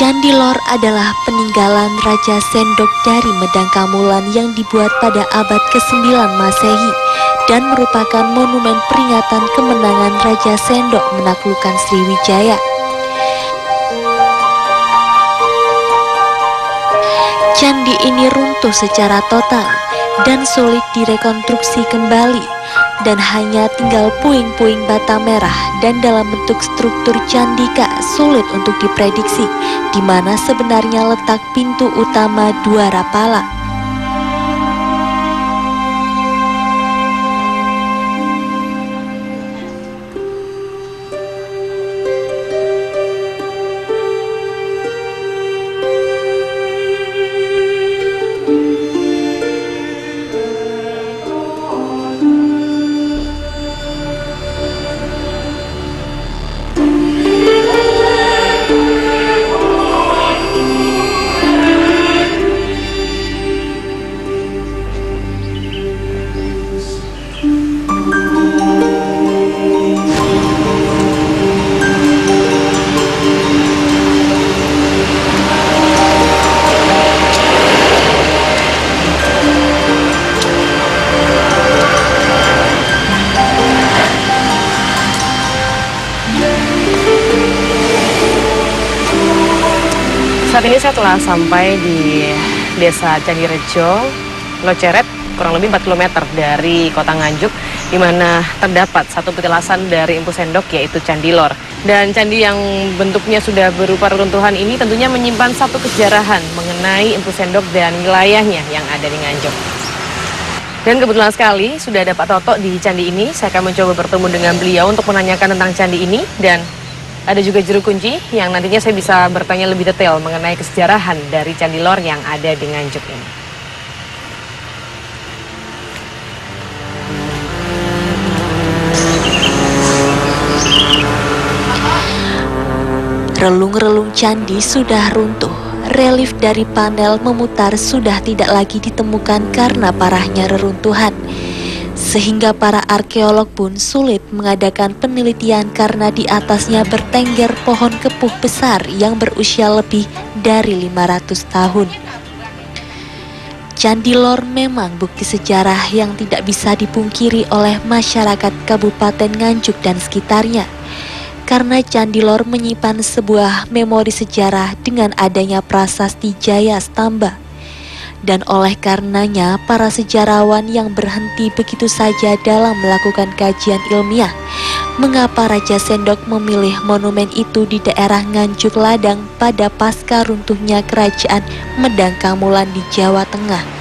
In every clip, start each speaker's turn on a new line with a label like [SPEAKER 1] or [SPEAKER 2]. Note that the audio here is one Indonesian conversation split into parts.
[SPEAKER 1] Candi Lor adalah peninggalan Raja Sendok dari Medangkamulan yang dibuat pada abad ke-9 Masehi dan merupakan monumen peringatan kemenangan Raja Sendok menaklukkan Sriwijaya. Candi ini runtuh secara total dan sulit direkonstruksi kembali, dan hanya tinggal puing-puing bata merah dan dalam bentuk struktur candika sulit untuk diprediksi di mana sebenarnya letak pintu utama Dwarapala.
[SPEAKER 2] Saat ini saya telah sampai di Desa Candirejo, Loceret, kurang lebih 4 km dari kota Nganjuk, di mana terdapat satu petilasan dari Empu Sendok, yaitu Candi Lor. Dan candi yang bentuknya sudah berupa reruntuhan ini tentunya menyimpan satu kesejarahan mengenai Empu Sendok dan wilayahnya yang ada di Nganjuk. Dan kebetulan sekali sudah ada Pak Toto di candi ini. Saya akan mencoba bertemu dengan beliau untuk menanyakan tentang candi ini, dan ada juga juru kunci yang nantinya saya bisa bertanya lebih detail mengenai kesejarahan dari Candi Lor yang ada di Nganjuk ini.
[SPEAKER 1] Relung-relung candi sudah runtuh. Relief dari panel memutar sudah tidak lagi ditemukan karena parahnya reruntuhan. Sehingga para arkeolog pun sulit mengadakan penelitian karena di atasnya bertengger pohon kepuh besar yang berusia lebih dari 500 tahun. Candi Lor memang bukti sejarah yang tidak bisa dipungkiri oleh masyarakat Kabupaten Nganjuk dan sekitarnya. Karena Candi Lor menyimpan sebuah memori sejarah dengan adanya prasasti Jaya Stamba. Dan oleh karenanya para sejarawan yang berhenti begitu saja dalam melakukan kajian ilmiah mengapa Raja Sendok memilih monumen itu di daerah Nganjuk Ladang pada pasca runtuhnya kerajaan Medangkamulan di Jawa Tengah.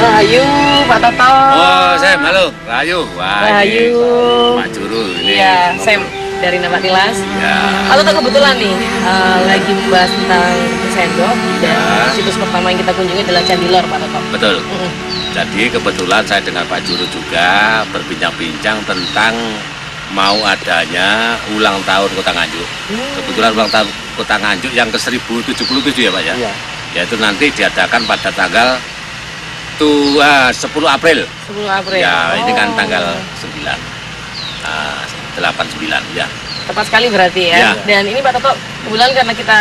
[SPEAKER 2] Rahayu, Pak Toto.
[SPEAKER 3] Oh, Sam, halo. Rahayu. Wah,
[SPEAKER 2] Rahayu.
[SPEAKER 3] Pak Juru ini.
[SPEAKER 2] Iya, Sam dari Nama Tilas.
[SPEAKER 3] Ya.
[SPEAKER 2] Pak Toto kebetulan nih lagi membahas tentang Empu Sendok, dan situs pertama yang kita kunjungi adalah Candi Lor, Pak Toto.
[SPEAKER 3] Betul. Jadi kebetulan saya dengan Pak Juru juga berbincang-bincang tentang mau adanya ulang tahun Kota Nganjuk. Kebetulan ulang tahun Kota Nganjuk yang ke-1077 ya Pak ya.
[SPEAKER 2] Iya.
[SPEAKER 3] Yaitu nanti diadakan pada tanggal 10 April.
[SPEAKER 2] 10 April.
[SPEAKER 3] Ya, ini kan tanggal 9. 89 ya.
[SPEAKER 2] Tepat sekali berarti ya.
[SPEAKER 3] Ya.
[SPEAKER 2] Dan ini Pak Toto, kebetulan karena kita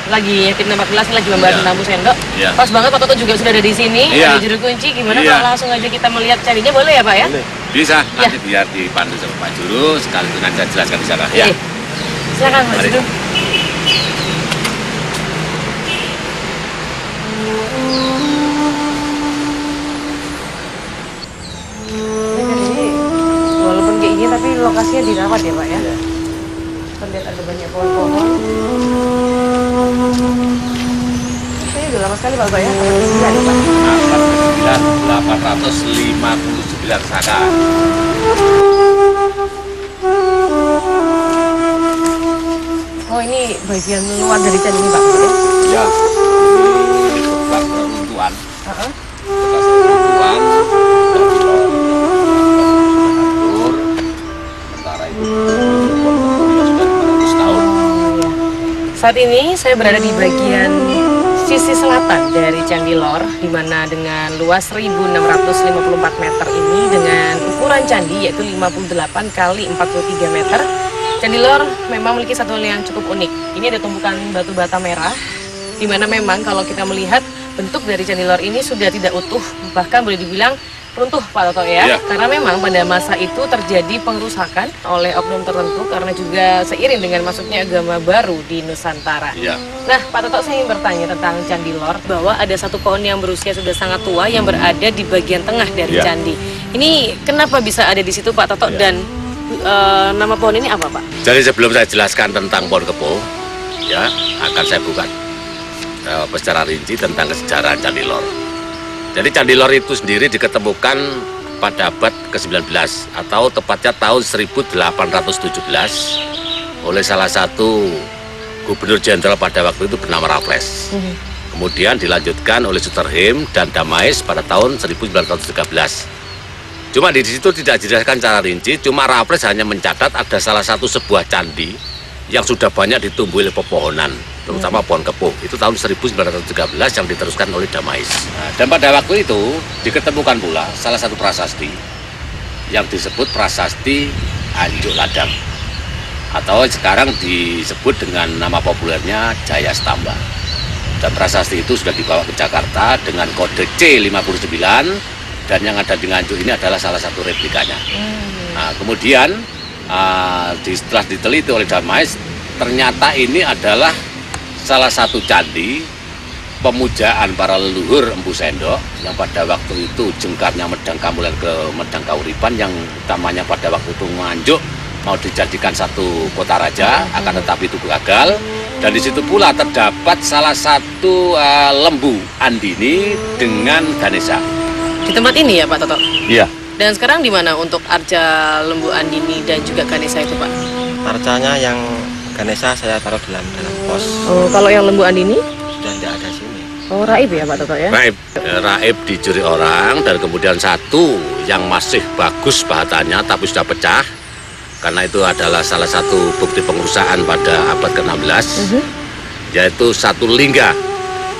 [SPEAKER 2] lagi tim 14 lagi membahas
[SPEAKER 3] Ya.
[SPEAKER 2] tentang Empu Sendok.
[SPEAKER 3] Ya.
[SPEAKER 2] Pas banget Pak Toto juga sudah ada di sini,
[SPEAKER 3] Ya.
[SPEAKER 2] ada juru kunci. Gimana
[SPEAKER 3] Ya.
[SPEAKER 2] kalau langsung aja kita melihat candinya, boleh ya Pak ya?
[SPEAKER 3] Boleh. Bisa,
[SPEAKER 2] Ya.
[SPEAKER 3] nanti biar dipandu sama Pak Juru, sekaligus nanti saya jelaskan di sana. Ya.
[SPEAKER 2] Oke. Silakan Pak
[SPEAKER 3] Mari.
[SPEAKER 2] Juru. Walaupun kayak gini tapi lokasinya dirawat ya Pak ya. Terlihat ada banyak pohon-pohon. Ini udah lama sekali Pak ya. Iya ya Pak.
[SPEAKER 3] 859 saka.
[SPEAKER 2] Oh, ini bagian luar dari candi ini Pak ya?
[SPEAKER 3] Ya, ini bekas reruntuhan.
[SPEAKER 2] Heeh.
[SPEAKER 3] Bekas reruntuhan. Hancur. Sementara itu sudah
[SPEAKER 2] Saat ini saya berada di bagian sisi selatan dari Candi Lor, di mana dengan luas 1.654 meter ini dengan ukuran candi yaitu 58 kali 43 meter. Candi Lor memang memiliki satu hal yang cukup unik. Ini ada tumpukan batu bata merah, di mana memang kalau kita melihat bentuk dari Candi Lor ini sudah tidak utuh, bahkan boleh dibilang runtuh Pak Toto ya.
[SPEAKER 3] Iya.
[SPEAKER 2] Karena memang pada masa itu terjadi pengerusakan oleh oknum tertentu karena juga seiring dengan masuknya agama baru di Nusantara.
[SPEAKER 3] Iya.
[SPEAKER 2] Nah Pak Toto, saya ingin bertanya tentang Candi Lor, bahwa ada satu pohon yang berusia sudah sangat tua yang berada di bagian tengah dari
[SPEAKER 3] Iya.
[SPEAKER 2] candi. Ini kenapa bisa ada di situ Pak Toto,
[SPEAKER 3] Iya.
[SPEAKER 2] dan nama pohon ini apa Pak?
[SPEAKER 3] Jadi sebelum saya jelaskan tentang pohon kepo, ya akan saya buka secara rinci tentang kesejarahan Candi Lor. Jadi Candi Lor itu sendiri diketemukan pada abad ke-19 atau tepatnya tahun 1817 oleh salah satu gubernur jenderal pada waktu itu bernama Raffles. Kemudian dilanjutkan oleh Suterheim dan Damais pada tahun 1913. Cuma di situ tidak dijelaskan secara rinci, cuma Raffles hanya mencatat ada salah satu sebuah candi yang sudah banyak ditumbuhi oleh pepohonan, terutama pohon kepo. Itu tahun 1913 yang diteruskan oleh Damais. Nah, dan pada waktu itu diketemukan pula salah satu prasasti yang disebut prasasti Anjuk Ladang, atau sekarang disebut dengan nama populernya Jaya Stamba. Dan prasasti itu sudah dibawa ke Jakarta dengan kode C59, dan yang ada di Nganjuk ini adalah salah satu replikanya. Nah, kemudian setelah diteliti oleh Damais, ternyata ini adalah salah satu candi pemujaan para leluhur Empu Sendok yang pada waktu itu jengkarnya Medang Kamulan ke Medang Kauripan, yang utamanya pada waktu itu Nganjuk mau dijadikan satu kota raja, akan tetapi itu gagal. Dan di situ pula terdapat salah satu lembu Andini dengan Ganesha.
[SPEAKER 2] Di tempat ini ya Pak Toto?
[SPEAKER 3] Iya.
[SPEAKER 2] Dan sekarang di mana untuk arca lembu Andini dan juga Ganesha itu Pak?
[SPEAKER 4] Arcanya yang Ganesha saya taruh dalam pos.
[SPEAKER 2] Oh, kalau yang lembu Andini?
[SPEAKER 4] Sudah tidak ada sini.
[SPEAKER 2] Oh, raib ya Pak Toto ya?
[SPEAKER 3] Raib dicuri orang, dan kemudian satu yang masih bagus bahatannya tapi sudah pecah, karena itu adalah salah satu bukti pengurusan pada abad ke-16, yaitu satu lingga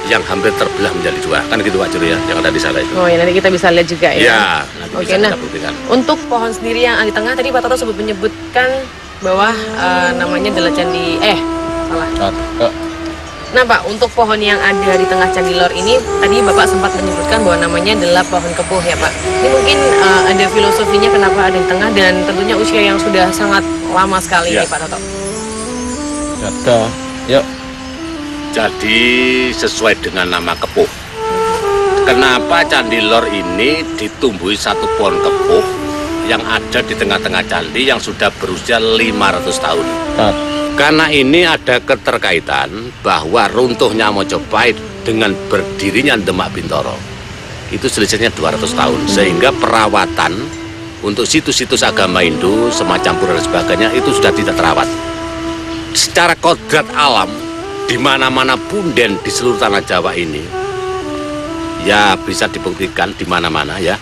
[SPEAKER 3] yang hampir terbelah menjadi dua, kan gitu Pak Juru ya, yang ada di sana itu.
[SPEAKER 2] Oh ya, nanti kita bisa lihat juga ya.
[SPEAKER 3] Iya, nanti
[SPEAKER 2] Oke,
[SPEAKER 3] bisa
[SPEAKER 2] nah
[SPEAKER 3] kita buktikan.
[SPEAKER 2] untuk pohon sendiri yang ada di tengah tadi Pak Toto menyebutkan bahwa namanya adalah candi salah. Nah Pak, untuk pohon yang ada di tengah Candi Lor ini tadi Bapak sempat menyebutkan bahwa namanya adalah pohon kepuh ya Pak. Ini mungkin ada filosofinya kenapa ada di tengah, dan tentunya usia yang sudah sangat lama sekali
[SPEAKER 3] Ya.
[SPEAKER 2] ini Pak Toto.
[SPEAKER 4] Yuk.
[SPEAKER 3] Jadi sesuai dengan nama kepuh. Kenapa Candi Lor ini ditumbuhi satu pohon kepuh yang ada di tengah-tengah candi yang sudah berusia 500 tahun? Karena ini ada keterkaitan bahwa runtuhnya Mojopahit dengan berdirinya Demak Bintoro itu selisihnya 200 tahun, sehingga perawatan untuk situs-situs agama Hindu semacam pura dan sebagainya itu sudah tidak terawat. Secara kodrat alam, di mana-mana punden di seluruh tanah Jawa ini, ya bisa dibuktikan di mana-mana ya,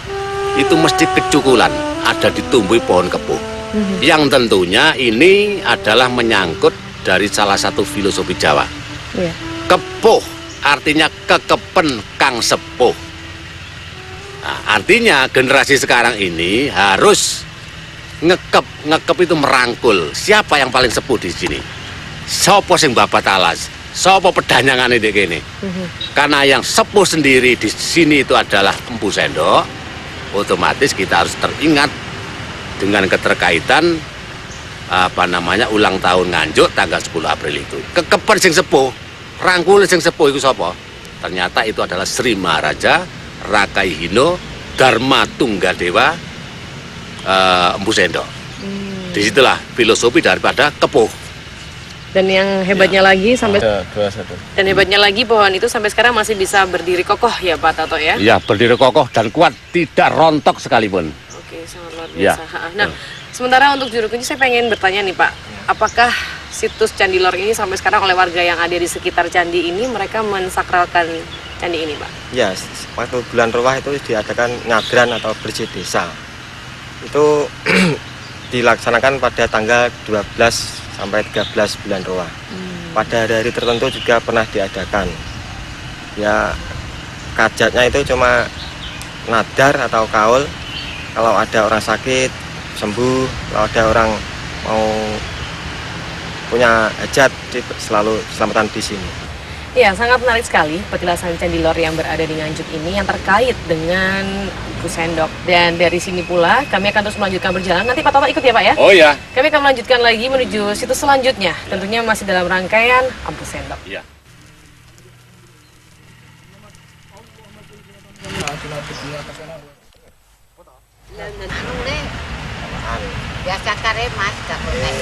[SPEAKER 3] itu mesti kecukulan ada ditumbuhi pohon kepuh. Yang tentunya ini adalah menyangkut dari salah satu filosofi Jawa.
[SPEAKER 2] Iya.
[SPEAKER 3] Kepuh artinya kekepen kang sepuh. Nah, artinya generasi sekarang ini harus ngekep itu merangkul. Siapa yang paling sepuh di sini? Sopo sing babat alas? Sopo pedanyangan ini gini? Karena yang sepuh sendiri di sini itu adalah Empu Sendok. Otomatis kita harus teringat dengan keterkaitan ulang tahun Nganjuk tanggal 10 April itu. Kekepen sing sepuh, rangkul sing sepuh itu sapa? Ternyata itu adalah Sri Maharaja Rakaihino Dharma Tunggadewa Empu Sendok. Disitulah filosofi daripada kepuh.
[SPEAKER 2] Dan yang hebatnya lagi sampai
[SPEAKER 4] Satu.
[SPEAKER 2] dan hebatnya lagi pohon itu sampai sekarang masih bisa berdiri kokoh ya Pak Toto ya?
[SPEAKER 3] Ya, berdiri kokoh dan kuat, tidak rontok sekalipun.
[SPEAKER 2] Oke, sangat luar
[SPEAKER 3] Ya.
[SPEAKER 2] biasa. Nah, sementara untuk juru kunci saya pengen bertanya nih Pak, apakah situs Candi Lor ini sampai sekarang oleh warga yang ada di sekitar candi ini mereka mensakralkan candi ini Pak?
[SPEAKER 4] Ya, waktu bulan Ruwah itu diadakan ngagran atau bersih desa. Itu dilaksanakan pada tanggal 12 sampai 13 bulan roa. Pada hari-hari tertentu juga pernah diadakan. Ya kajatnya itu cuma nadar atau kaul. Kalau ada orang sakit sembuh, kalau ada orang mau punya hajat selalu selamatan di sini.
[SPEAKER 2] Iya, sangat menarik sekali petilasan Candi Lor yang berada di Nganjuk ini yang terkait dengan Empu Sendok. Dan dari sini pula kami akan terus melanjutkan perjalanan. Nanti Pak Toto ikut ya Pak ya?
[SPEAKER 3] Oh ya.
[SPEAKER 2] Kami akan melanjutkan lagi menuju situs selanjutnya. Tentunya masih dalam rangkaian Empu Sendok.
[SPEAKER 3] Iya.
[SPEAKER 5] Biasa kare mas, tak boleh.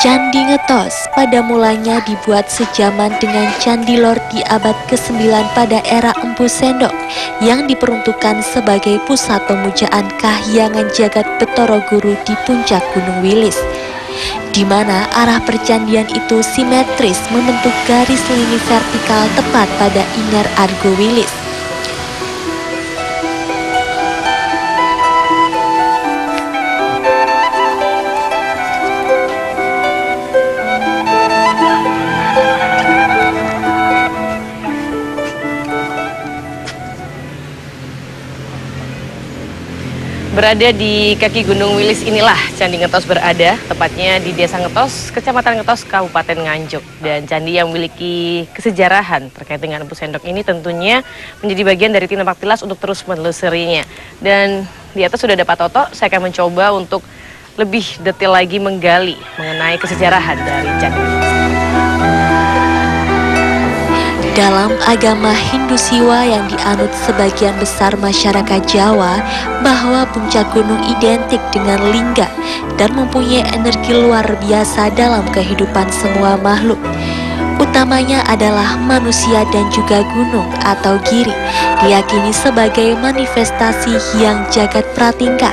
[SPEAKER 1] Candi Ngetos pada mulanya dibuat sejaman dengan Candi Lor di abad ke-9 pada era Empu Sendok yang diperuntukkan sebagai pusat pemujaan kahyangan jagat Betara Guru di puncak Gunung Wilis, di mana arah percandian itu simetris membentuk garis lini vertikal tepat pada Inger Argo Wilis.
[SPEAKER 2] Berada di kaki Gunung Wilis inilah Candi Ngetos berada, tepatnya di Desa Ngetos, Kecamatan Ngetos, Kabupaten Nganjuk. Dan candi yang memiliki kesejarahan terkait dengan Empu Sendok ini tentunya menjadi bagian dari tim Napak Tilas untuk terus menelusurinya. Dan di atas sudah ada Pak Toto, saya akan mencoba untuk lebih detail lagi menggali mengenai kesejarahan dari Candi Ngetos.
[SPEAKER 1] Dalam agama Hindu Siwa yang dianut sebagian besar masyarakat Jawa, bahwa puncak gunung identik dengan lingga dan mempunyai energi luar biasa dalam kehidupan semua makhluk. Utamanya adalah manusia dan juga gunung atau giri, diyakini sebagai manifestasi yang jagat pratingkah.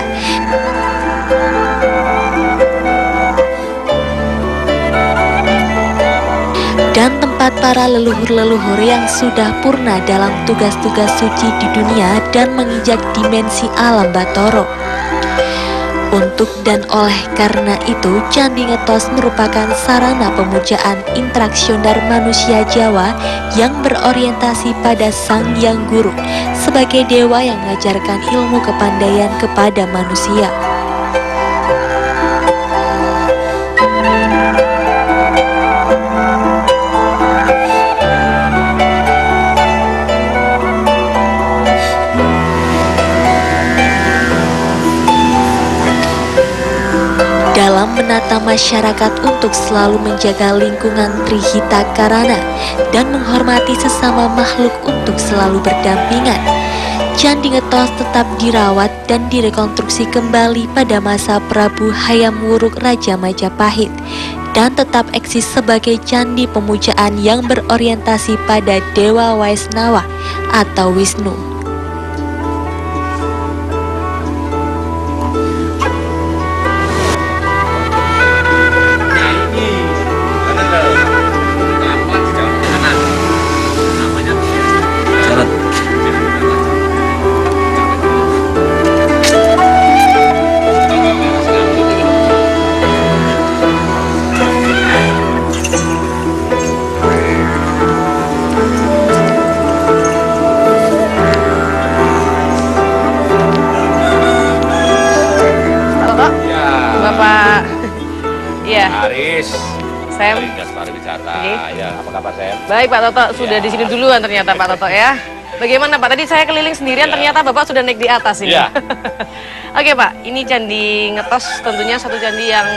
[SPEAKER 1] Dan tempat para leluhur-leluhur yang sudah purna dalam tugas-tugas suci di dunia dan menginjak dimensi alam Batoro. Untuk dan oleh karena itu, Candi Ngetos merupakan sarana pemujaan intraksioner manusia Jawa yang berorientasi pada Sang Hyang Guru sebagai dewa yang mengajarkan ilmu kepandaian kepada manusia. Dalam menata masyarakat untuk selalu menjaga lingkungan Trihita Karana dan menghormati sesama makhluk untuk selalu berdampingan, Candi Ngetos tetap dirawat dan direkonstruksi kembali pada masa Prabu Hayam Wuruk Raja Majapahit dan tetap eksis sebagai candi pemujaan yang berorientasi pada Dewa Waisnawa atau Wisnu.
[SPEAKER 3] Aris,
[SPEAKER 2] Sam.
[SPEAKER 3] Dinas Pariwisata.
[SPEAKER 2] Oke.
[SPEAKER 3] Ya, apa kabar Sam?
[SPEAKER 2] Baik Pak Toto, sudah di sini duluan ternyata Pak Toto ya. Bagaimana Pak? Tadi saya keliling sendirian, ternyata Bapak sudah naik di atas ini.
[SPEAKER 3] Iya.
[SPEAKER 2] Oke Pak, ini Candi Ngetos tentunya satu candi yang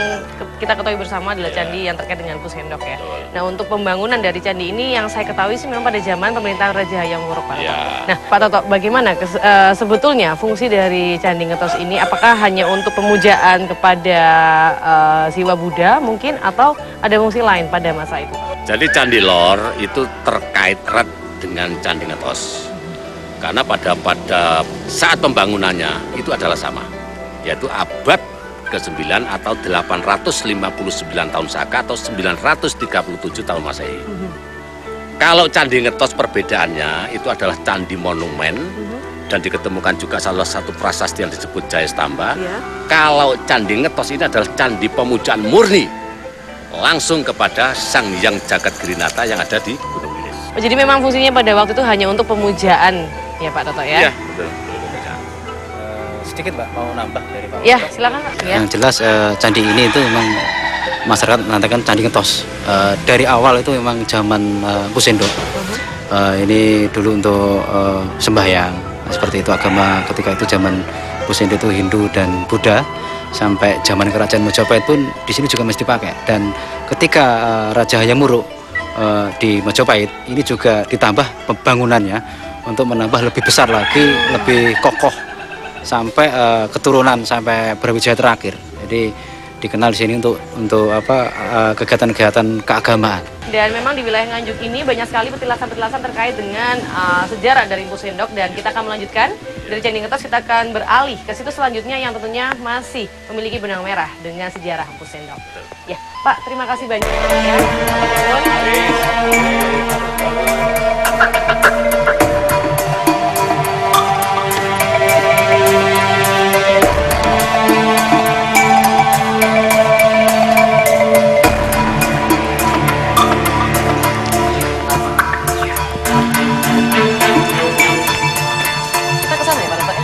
[SPEAKER 2] kita ketahui bersama adalah candi yang terkait dengan Empu Sendok ya. Nah untuk pembangunan dari candi ini yang saya ketahui sih memang pada zaman pemerintahan Raja Hayam Wuruk Pak. Nah Pak Toto, bagaimana sebetulnya fungsi dari Candi Ngetos ini? Apakah hanya untuk pemujaan kepada Siwa Buddha mungkin atau ada fungsi lain pada masa itu?
[SPEAKER 3] Jadi Candi Lor itu terkait erat dengan Candi Ngetos. Karena pada saat pembangunannya itu adalah sama, yaitu abad ke-9 atau 859 tahun Saka atau 937 tahun Masehi. Kalau Candi Ngetos perbedaannya itu adalah candi monumen dan diketemukan juga salah satu prasasti yang disebut Jaya Stamba. Kalau Candi Ngetos ini adalah candi pemujaan murni langsung kepada Sang Hyang Jagat Girinata yang ada di Gunung Wilis.
[SPEAKER 2] Oh, jadi memang fungsinya pada waktu itu hanya untuk pemujaan ya Pak Toto ya?
[SPEAKER 3] Iya, betul.
[SPEAKER 6] Sedikit Pak, mau nambah dari Pak?
[SPEAKER 2] Ya, silakan Pak. Ya.
[SPEAKER 6] Yang jelas candi ini itu memang masyarakat menandakan Candi Ngetos. Dari awal itu memang zaman Empu Sendok. Ini dulu untuk sembahyang, seperti itu agama ketika itu zaman Empu Sendok itu Hindu dan Buddha. Sampai zaman kerajaan Majapahit pun di sini juga mesti dipakai. Dan ketika Raja Hayam Wuruk di Majapahit ini juga ditambah pembangunannya untuk menambah lebih besar lagi, lebih kokoh sampai keturunan sampai Brawijaya terakhir. Jadi dikenal di sini untuk kegiatan-kegiatan keagamaan.
[SPEAKER 2] Dan memang di wilayah Nganjuk ini banyak sekali petilasan-petilasan terkait dengan sejarah dari Empu Sendok dan kita akan melanjutkan dari Candi Ngetos, kita akan beralih ke situs selanjutnya yang tentunya masih memiliki benang merah dengan sejarah Empu Sendok. Ya, Pak, terima kasih banyak ya. Kita ke sana ya Pak Toto ya.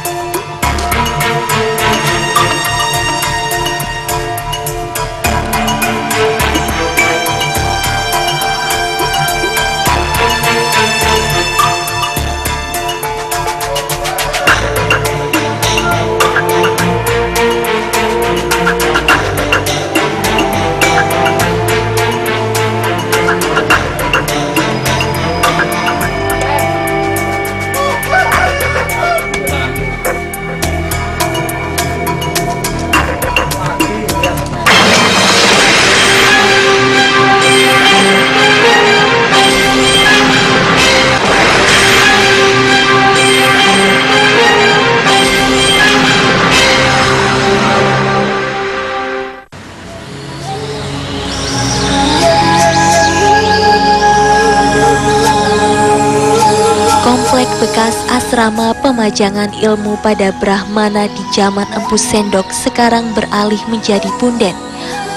[SPEAKER 1] Komplek bekas asrama pemajangan ilmu pada Brahmana di zaman Empu Sendok sekarang beralih menjadi punden.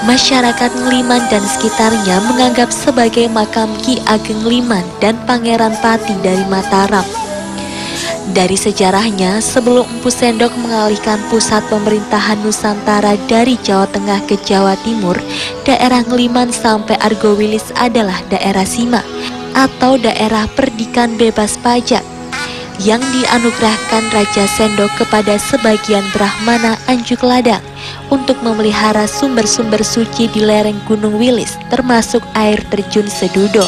[SPEAKER 1] Masyarakat Ngeliman dan sekitarnya menganggap sebagai makam Ki Ageng Liman dan Pangeran Pati dari Mataram. Dari sejarahnya, sebelum Empu Sendok mengalihkan pusat pemerintahan Nusantara dari Jawa Tengah ke Jawa Timur, daerah Ngeliman sampai Argowilis adalah daerah Sima atau daerah perdikan bebas pajak yang dianugerahkan Raja Sendok kepada sebagian Brahmana Anjuk Ladang untuk memelihara sumber-sumber suci di lereng Gunung Wilis, termasuk air terjun Sedudo.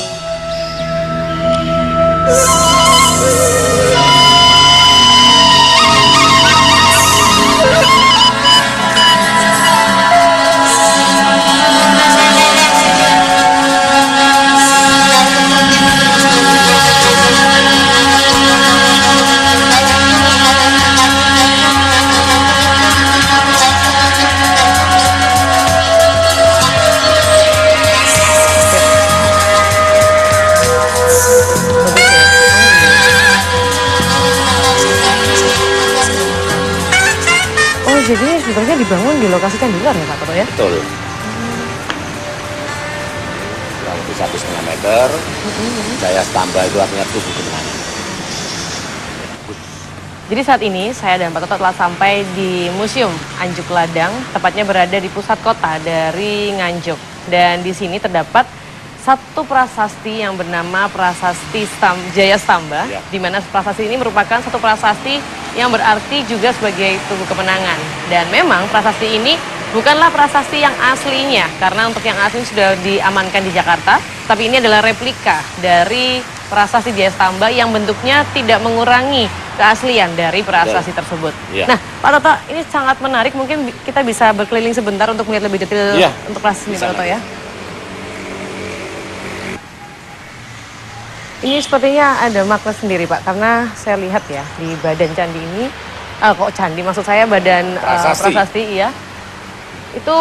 [SPEAKER 2] Jadi sebenarnya dibangun di lokasi Candi Lor ya Pak Toto ya?
[SPEAKER 3] Betul. Kurang lebih 1,5 meter. Jaya Stamba itu artinya tubuh gunungan.
[SPEAKER 2] Jadi saat ini saya dan Pak Toto telah sampai di Museum Anjuk Ladang, tepatnya berada di pusat kota dari Nganjuk. Dan di sini terdapat satu prasasti yang bernama Prasasti Jaya Stamba,
[SPEAKER 3] Ya.
[SPEAKER 2] di mana prasasti ini merupakan satu prasasti yang berarti juga sebagai tugu kemenangan. Dan memang prasasti ini bukanlah prasasti yang aslinya, karena untuk yang asli sudah diamankan di Jakarta, tapi ini adalah replika dari prasasti Jaya Stamba yang bentuknya tidak mengurangi keaslian dari prasasti tersebut.
[SPEAKER 3] Ya.
[SPEAKER 2] Nah, Pak Toto, ini sangat menarik, mungkin kita bisa berkeliling sebentar untuk melihat lebih detail
[SPEAKER 3] Ya.
[SPEAKER 2] untuk prasasti ini, Pak Toto ya. Ini sepertinya ada makna sendiri, Pak, karena saya lihat ya di badan candi ini, kok candi maksud saya badan prasasti, iya, itu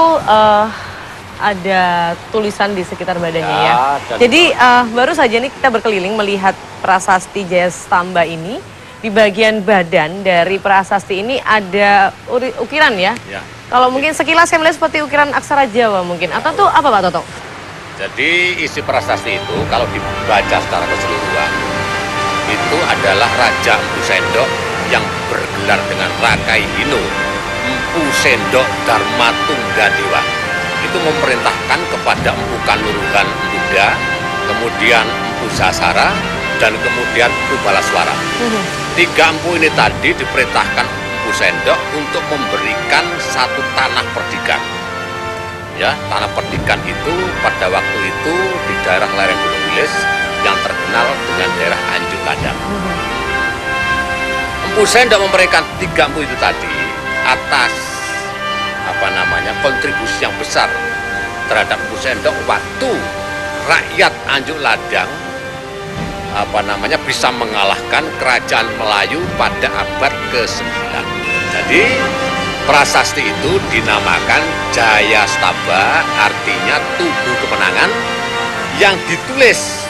[SPEAKER 2] ada tulisan di sekitar badannya ya.
[SPEAKER 3] dan
[SPEAKER 2] Jadi baru saja nih kita berkeliling melihat prasasti Jaya Stamba ini. Di bagian badan dari prasasti ini ada ukiran ya.
[SPEAKER 3] Ya.
[SPEAKER 2] Kalau mungkin sekilas saya melihat seperti ukiran aksara Jawa mungkin. Atau tuh apa Pak Toto?
[SPEAKER 3] Jadi isi prasasti itu kalau dibaca secara keseluruhan itu adalah Raja Empu Sendok yang bergelar dengan Rakai Hino Empu Sendok Dharma Tunggadewa. Itu memerintahkan kepada Empu Kanuruhan Buddha, kemudian Empu Sasara, dan kemudian Empu Balaswara. Tiga empu ini tadi diperintahkan Empu Sendok untuk memberikan satu tanah perdikan. Ya, tanah perdikan itu pada waktu itu di daerah lereng Gunung Wilis yang terkenal dengan daerah Anjuk Ladang. Empu Sendok memberikan tiga empu itu tadi atas kontribusi yang besar terhadap Empu Sendok waktu rakyat Anjuk Ladang bisa mengalahkan kerajaan Melayu pada abad ke-9. Jadi prasasti itu dinamakan Jaya Stamba, artinya Tugu Kemenangan, yang ditulis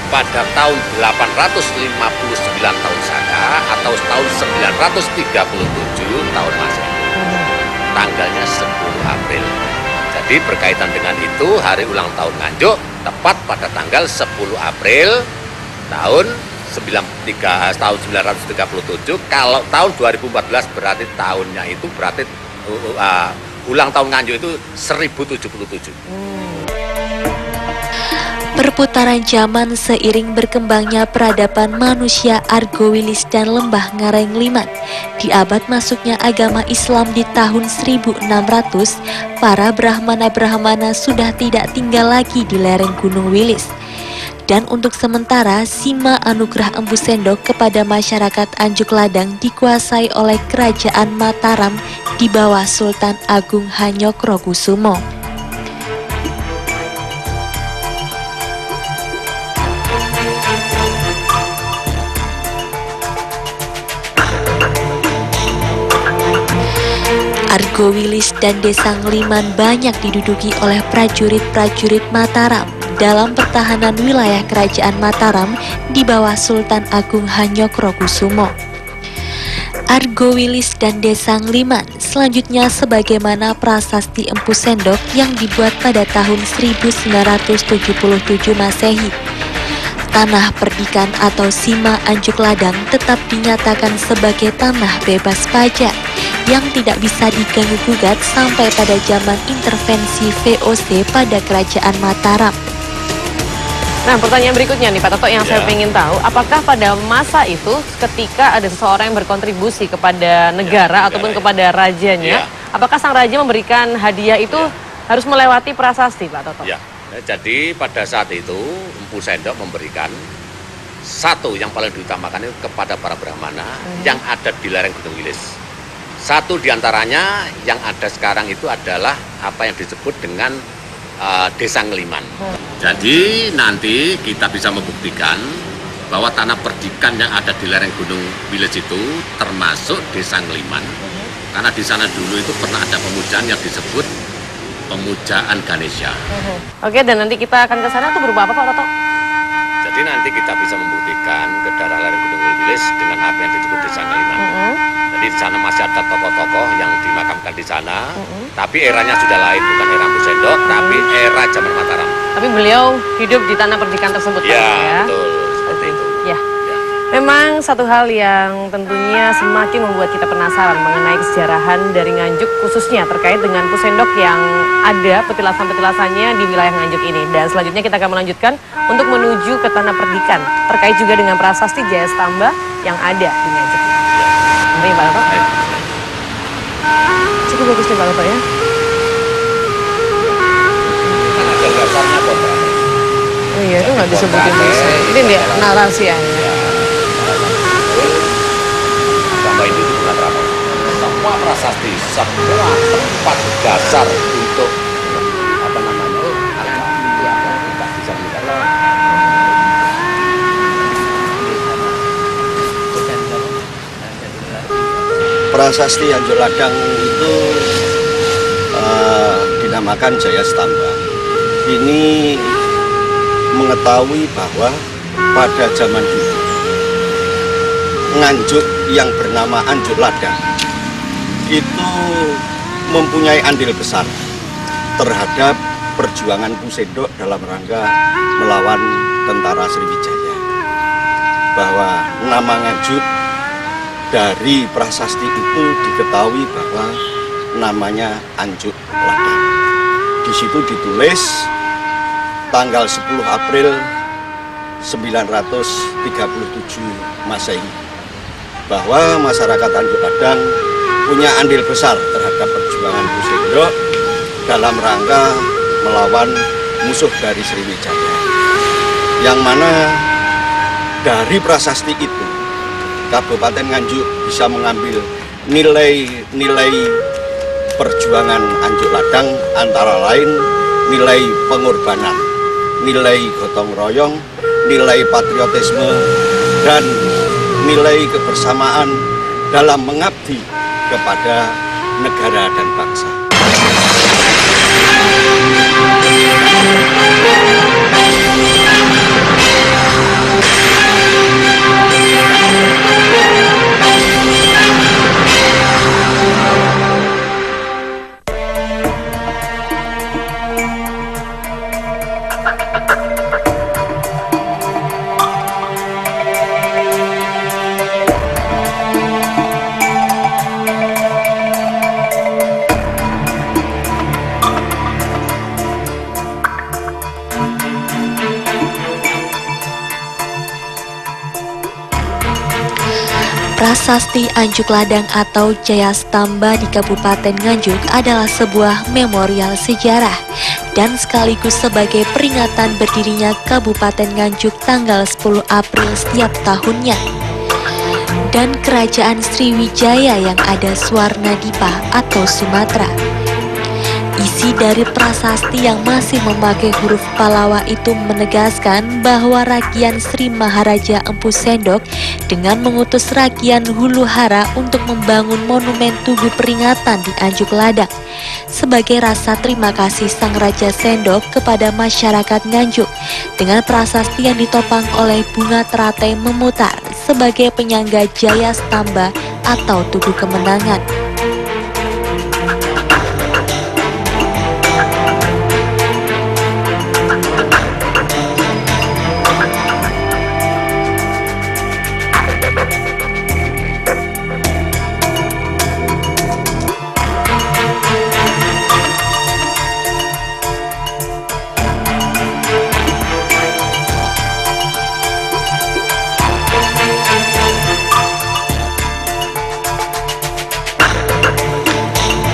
[SPEAKER 3] pada tahun 859 tahun Saka atau tahun 937 tahun Masehi. Tanggalnya 10 April. Jadi berkaitan dengan itu hari ulang tahun Nganjuk tepat pada tanggal 10 April tahun 937. Kalau tahun 2014 berarti tahunnya itu berarti ulang tahun Nganjuk itu 1077.
[SPEAKER 1] Perputaran zaman seiring berkembangnya peradaban manusia Argowilis dan Lembah Ngareng Liman. Di abad masuknya agama Islam di tahun 1600, para Brahmana-Brahmana sudah tidak tinggal lagi di lereng Gunung Wilis. Dan untuk sementara, Sima Anugerah Empu Sendok kepada masyarakat Anjuk Ladang dikuasai oleh Kerajaan Mataram di bawah Sultan Agung Hanyokrokusumo. Argowilis dan Desa Ngliman banyak diduduki oleh prajurit-prajurit Mataram dalam pertahanan wilayah Kerajaan Mataram di bawah Sultan Agung Hanyokrokusumo. Argowilis dan Desa Ngliman selanjutnya sebagaimana prasasti Empu Sendok yang dibuat pada tahun 1977 Masehi. Tanah perdikan atau Sima Anjuk Ladang tetap dinyatakan sebagai tanah bebas pajak yang tidak bisa diganggu-gugat sampai pada zaman intervensi VOC pada Kerajaan Mataram.
[SPEAKER 2] Nah, pertanyaan berikutnya nih Pak Toto yang saya ingin tahu, apakah pada masa itu ketika ada seseorang yang berkontribusi kepada negara ataupun kepada rajanya, apakah sang raja memberikan hadiah itu harus melewati prasasti Pak Toto?
[SPEAKER 3] Ya, jadi pada saat itu Empu Sendok memberikan satu yang paling diutamakan itu kepada para Brahmana yang ada di lereng Gunung Wilis. Satu diantaranya yang ada sekarang itu adalah apa yang disebut dengan Desa Ngliman. Jadi nanti kita bisa membuktikan bahwa tanah perdikan yang ada di lereng Gunung Wilis itu termasuk Desa Ngliman. Karena di sana dulu itu pernah ada pemujaan yang disebut pemujaan Ganesha.
[SPEAKER 2] Oke, dan nanti kita akan ke sana itu berupa apa Pak Toto?
[SPEAKER 3] Jadi nanti kita bisa membuktikan ke daerah lereng Gunung Wilis dengan apa yang disebut Desa Ngliman. Jadi di sana masih ada tokoh-tokoh yang dimakamkan di sana, tapi eranya sudah lain, bukan era Empu Sendok, tapi era zaman Mataram.
[SPEAKER 2] Tapi beliau hidup di tanah perdikan tersebut
[SPEAKER 3] Ya,
[SPEAKER 2] ya.
[SPEAKER 3] betul, seperti itu.
[SPEAKER 2] Ya. Memang satu hal yang tentunya semakin membuat kita penasaran mengenai kesejarahan dari Nganjuk, khususnya terkait dengan pusendok yang ada petilasan-petilasannya di wilayah Nganjuk ini. Dan selanjutnya kita akan melanjutkan untuk menuju ke Tanah Perdikan, terkait juga dengan prasasti Jaya Stamba yang ada di Nganjuk. Mari Pak Bapak. Cukup bagus nih Pak Bapak ya. Oh iya, itu nggak disebutin bisa. Ini dia narasi ya.
[SPEAKER 3] Sama ini itu bukan rapat. Semua prasasti, semua tempat dasar untuk apa namanya kita bisa melihat.
[SPEAKER 7] Prasasti Nganjuk Ladang itu dinamakan Jaya Stamba. Ini mengetahui bahwa pada zaman dulu Nganjuk yang bernama Nganjuk Ladang itu mempunyai andil besar terhadap perjuangan Pusendok dalam rangka melawan tentara Sriwijaya. Bahwa nama Nganjuk dari prasasti itu diketahui bahwa namanya Nganjuk Ladang. Di situ ditulis tanggal 10 April 937 Masehi bahwa masyarakat Nganjuk Ladang punya andil besar terhadap perjuangan Pusendok dalam rangka melawan musuh dari Sriwijaya. Yang mana dari prasasti itu Kabupaten Nganjuk bisa mengambil nilai-nilai perjuangan Nganjuk Ladang, antara lain nilai pengorbanan, nilai gotong royong, nilai patriotisme, dan nilai kebersamaan dalam mengabdi kepada negara dan bangsa.
[SPEAKER 1] Prasasti Nganjuk Ladang atau Jaya Stamba di Kabupaten Nganjuk adalah sebuah memorial sejarah dan sekaligus sebagai peringatan berdirinya Kabupaten Nganjuk tanggal 10 April setiap tahunnya. Dan Kerajaan Sriwijaya yang ada Swarnadipa atau Sumatera. Isi dari prasasti yang masih memakai huruf Pallawa itu menegaskan bahwa Rakyat Sri Maharaja Empu Sendok dengan mengutus Rakyat Hulu Hara untuk membangun monumen tugu peringatan di Nganjuk Ladang sebagai rasa terima kasih Sang Raja Sendok kepada masyarakat Nganjuk dengan prasasti yang ditopang oleh bunga teratai memutar sebagai penyangga Jaya Stamba atau Tugu Kemenangan.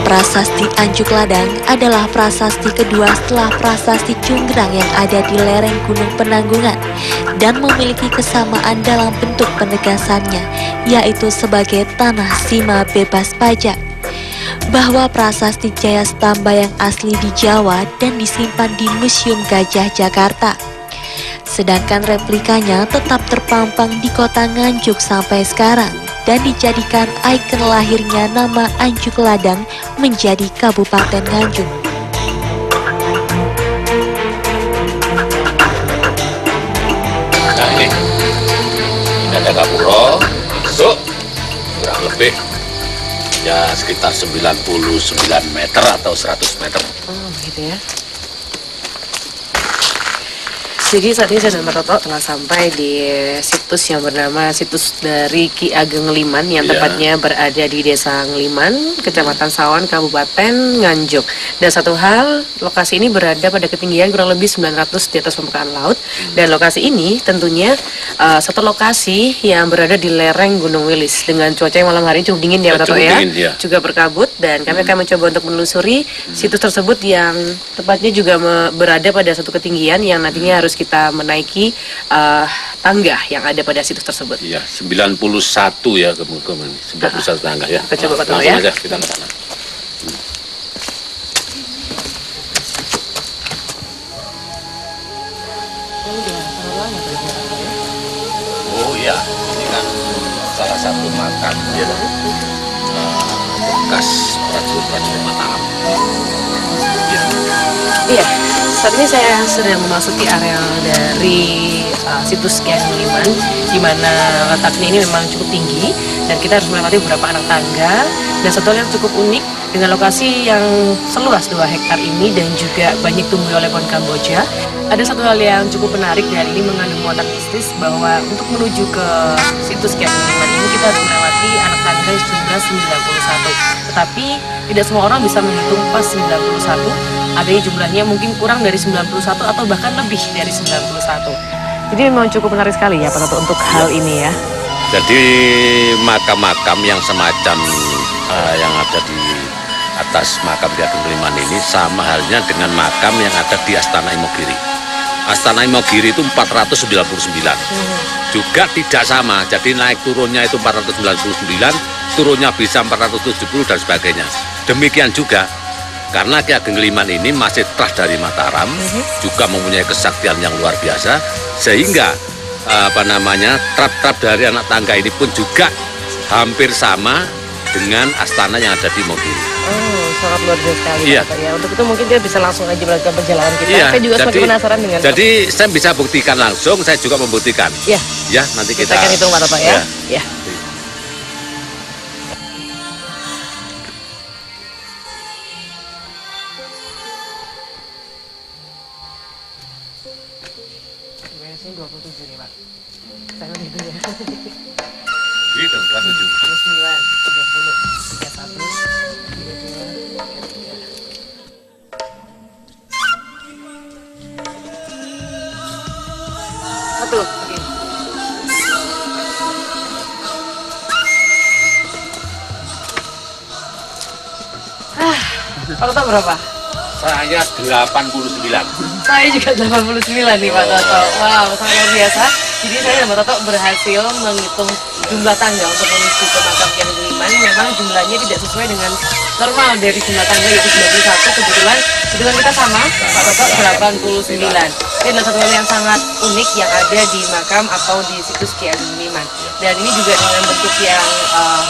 [SPEAKER 1] Prasasti Nganjuk Ladang adalah prasasti kedua setelah prasasti Cunggrang yang ada di lereng Gunung Penanggungan dan memiliki kesamaan dalam bentuk penegasannya, yaitu sebagai tanah sima bebas pajak. Bahwa prasasti Jaya Stamba yang asli di Jawa dan disimpan di Museum Gajah Jakarta. Sedangkan replikanya tetap terpampang di kota Nganjuk sampai sekarang dan dijadikan ikon lahirnya nama Nganjuk Ladang menjadi Kabupaten Nganjuk.
[SPEAKER 3] Nah ini ada Kapuro, masuk kurang lebih ya sekitar 99 meter atau 100 meter.
[SPEAKER 2] Oh gitu ya. Jadi saat ini saya dan Pak Toto telah sampai di situs yang bernama situs dari Ki Ageng Ngeliman yang tepatnya berada di Desa Ngeliman, Kecamatan Sawan, Kabupaten Nganjuk. Dan satu hal, lokasi ini berada pada ketinggian kurang lebih 900 di atas permukaan laut. Dan lokasi ini tentunya satu lokasi yang berada di lereng Gunung Wilis dengan cuaca yang malam hari cukup dingin ya Pak Toto ya. Juga berkabut dan kami akan mencoba untuk menelusuri situs tersebut yang tepatnya juga berada pada satu ketinggian yang nantinya harus kita menaiki tangga yang ada pada situs tersebut.
[SPEAKER 3] Iya, 91 ya kemudian 91 tangga ya.
[SPEAKER 2] Kita coba Pak Toto ya.
[SPEAKER 3] Langsung aja kita ke sana. Oh iya, ini kan salah satu makam ya, bekas prajurit Mataram. Ya.
[SPEAKER 2] Iya, saat ini saya sedang memasuki area dari situs Ki Ageng Ngeliman, di mana letaknya ini memang cukup tinggi dan kita harus melewati beberapa anak tangga. Dan satu hal yang cukup unik dengan lokasi yang seluas 2 hektar ini dan juga banyak tumbuh oleh pohon Kamboja. Ada satu hal yang cukup menarik dan ini mengandung muatan mistis bahwa untuk menuju ke situs Ki Ageng Ngeliman ini kita harus melewati anak tangga jumlah 91. Tetapi tidak semua orang bisa menghitung pas 91. Ada jumlahnya mungkin kurang dari 91 atau bahkan lebih dari 91. Jadi memang cukup menarik sekali ya Pak Toto untuk hal ini ya.
[SPEAKER 3] Jadi makam-makam yang semacam yang ada di atas makam Ki Ageng Ngeliman ini sama halnya dengan makam yang ada di Astana Imogiri. Astana Imogiri itu 499. Juga tidak sama, jadi naik turunnya itu 499, turunnya bisa 470 dan sebagainya. Demikian juga karena Ki Ageng Ngeliman ini masih terah dari Mataram, juga mempunyai kesaktian yang luar biasa, sehingga trap-trap dari anak tangga ini pun juga hampir sama dengan astana yang ada di Mogiri.
[SPEAKER 2] Oh, sangat luar biasa sekali
[SPEAKER 3] Iya.
[SPEAKER 2] Pak ya. Untuk itu mungkin kita bisa langsung aja melakukan perjalanan kita.
[SPEAKER 3] Iya,
[SPEAKER 2] Saya juga semakin penasaran dengan.
[SPEAKER 3] Jadi saya bisa buktikan langsung, saya juga membuktikan.
[SPEAKER 2] Iya.
[SPEAKER 3] Ya, nanti kita
[SPEAKER 2] akan hitung Pak Toto ya. Iya. Ini 27 nih Pak. Saya itu ya.
[SPEAKER 3] Gitu, 27.
[SPEAKER 2] 29, 30, 31, 32, 33. Satu, oke. Pak Toto berapa?
[SPEAKER 3] Saya 89.
[SPEAKER 2] Saya juga 89 nih Pak Toto. Wow, sangat luar biasa. Jadi saya dan Pak Toto berhasil menghitung jumlah tangga untuk menuju ke makam Ki Ageng Ngeliman. Memang jumlahnya tidak sesuai dengan normal dari jumlah tangga yaitu 91. Kebetulan hitungan kita sama, Pak Toto 89. Ini adalah satu hal yang sangat unik yang ada di makam atau di situs Ki Ageng Ngeliman. Dan ini juga dengan bentuk yang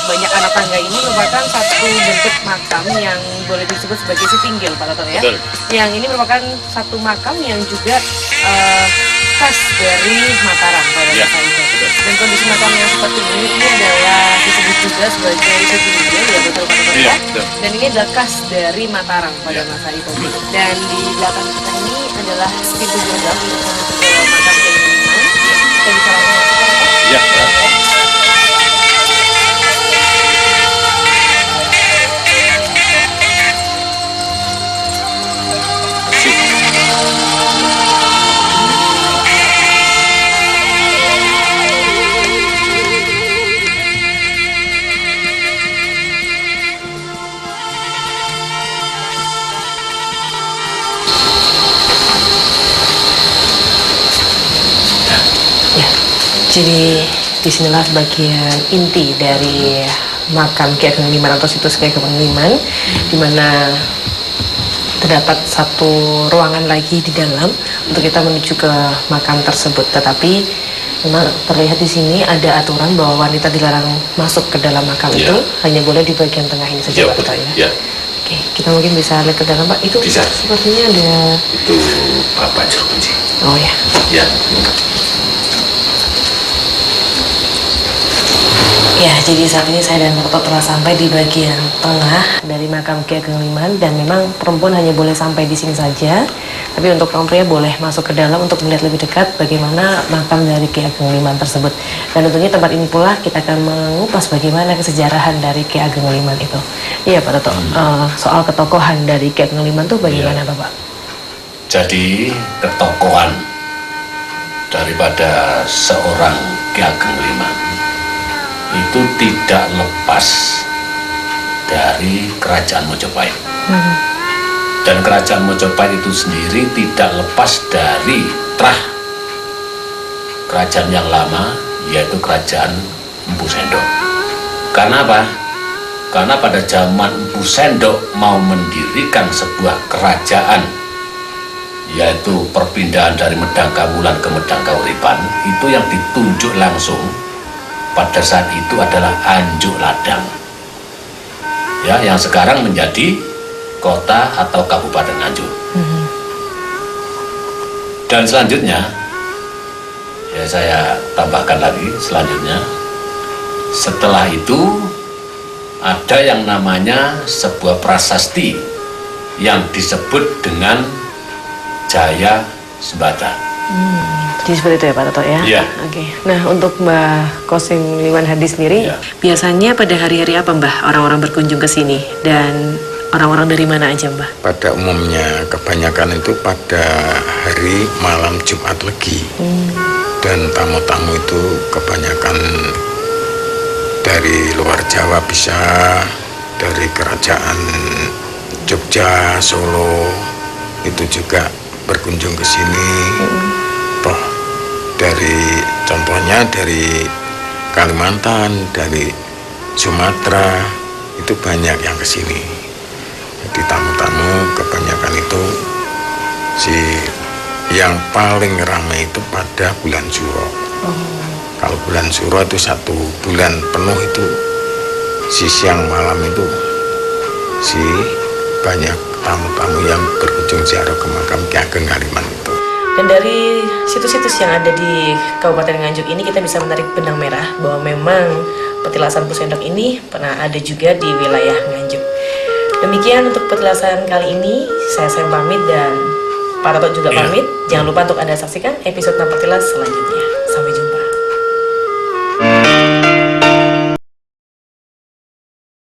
[SPEAKER 2] banyak anak tangga ini merupakan satu bentuk makam yang boleh disebut sebagai sitinggil Pak Toto ya.
[SPEAKER 3] Betul.
[SPEAKER 2] Yang ini merupakan satu makam yang juga khas dari Mataram pada
[SPEAKER 3] Ya,
[SPEAKER 2] masa itu.
[SPEAKER 3] betul.
[SPEAKER 2] Dan kondisi makam yang seperti ini adalah disebut juga sebagai sitinggil ya betul Pak Toto
[SPEAKER 3] Iya,
[SPEAKER 2] ya.
[SPEAKER 3] betul.
[SPEAKER 2] Dan ini adalah khas dari Mataram pada
[SPEAKER 3] Ya.
[SPEAKER 2] masa itu. Dan di belakang kita ini adalah pintu gerbang untuk menuju ke makam Ki Ageng Ngeliman. Kita bisa langsung masuk Pak Toto.
[SPEAKER 3] Ya.
[SPEAKER 2] Ya, jadi disinilah bagian inti dari makam Ki Ageng Ngeliman atau situs Ki Ageng Ngeliman, di mana terdapat satu ruangan lagi di dalam untuk kita menuju ke makam tersebut. Tetapi memang terlihat di sini ada aturan bahwa wanita dilarang masuk ke dalam makam
[SPEAKER 3] Ya.
[SPEAKER 2] itu, hanya boleh di bagian tengah ini saja
[SPEAKER 3] Ya,
[SPEAKER 2] Pak Toto ya.
[SPEAKER 3] ya.
[SPEAKER 2] Oke, kita mungkin bisa lihat ke dalam Pak. Itu
[SPEAKER 3] Bisa.
[SPEAKER 2] sepertinya ada.
[SPEAKER 3] Itu Bapak Juru Kunci.
[SPEAKER 2] Oh ya.
[SPEAKER 3] Ya.
[SPEAKER 2] Ya, jadi saat ini saya dan Pak Toto telah sampai di bagian tengah dari makam Ki Ageng Liman, dan memang perempuan hanya boleh sampai di sini saja. Tapi untuk kaum pria boleh masuk ke dalam untuk melihat lebih dekat bagaimana makam dari Ki Ageng Liman tersebut. Dan tentunya tempat ini pula kita akan mengupas bagaimana kesejarahan dari Ki Ageng Liman itu. Iya Pak Toto, soal ketokohan dari Ki Ageng Liman itu bagaimana Bapak?
[SPEAKER 3] Jadi ketokohan daripada seorang Ki Ageng Liman itu tidak lepas dari kerajaan Mojopahit. Dan kerajaan Mojopahit itu sendiri tidak lepas dari trah kerajaan yang lama, yaitu kerajaan Empu Sendok. Karena apa? Karena pada zaman Empu Sendok mau mendirikan sebuah kerajaan, yaitu perpindahan dari Medang Kawulan ke Medang Kauripan, itu yang ditunjuk langsung pada saat itu adalah Anjuk Ladang, ya, yang sekarang menjadi kota atau Kabupaten Nganjuk. Dan selanjutnya, ya saya tambahkan lagi, selanjutnya setelah itu ada yang namanya sebuah prasasti yang disebut dengan Jaya Sembada.
[SPEAKER 2] Jadi seperti itu ya Pak Toto ya?
[SPEAKER 3] Iya.
[SPEAKER 2] Oke. Nah, untuk Mbah Kosim Liman Hadi sendiri,
[SPEAKER 3] Iya.
[SPEAKER 2] biasanya pada hari-hari apa Mbah orang-orang berkunjung ke sini? Dan orang-orang dari mana aja Mbah?
[SPEAKER 8] Pada umumnya kebanyakan itu pada hari malam Jumat Legi. Dan tamu-tamu itu kebanyakan dari luar Jawa, bisa dari kerajaan Jogja, Solo, itu juga berkunjung ke sini. Toh dari contohnya dari Kalimantan, dari Sumatera, itu banyak yang ke sini. Jadi tamu-tamu kebanyakan itu yang paling ramai itu pada bulan Suro. Kalau bulan Suro itu 1 bulan penuh itu siang malam itu banyak tamu-tamu yang berkunjung ziarah ke makam Ki Ageng Liman itu.
[SPEAKER 2] Dan dari situs-situs yang ada di Kabupaten Nganjuk ini kita bisa menarik benang merah bahwa memang petilasan Empu Sendok ini pernah ada juga di wilayah Nganjuk. Demikian untuk petilasan kali ini, saya pamit dan Pak Toto juga pamit. Jangan lupa untuk Anda saksikan episode 6 Petilas selanjutnya.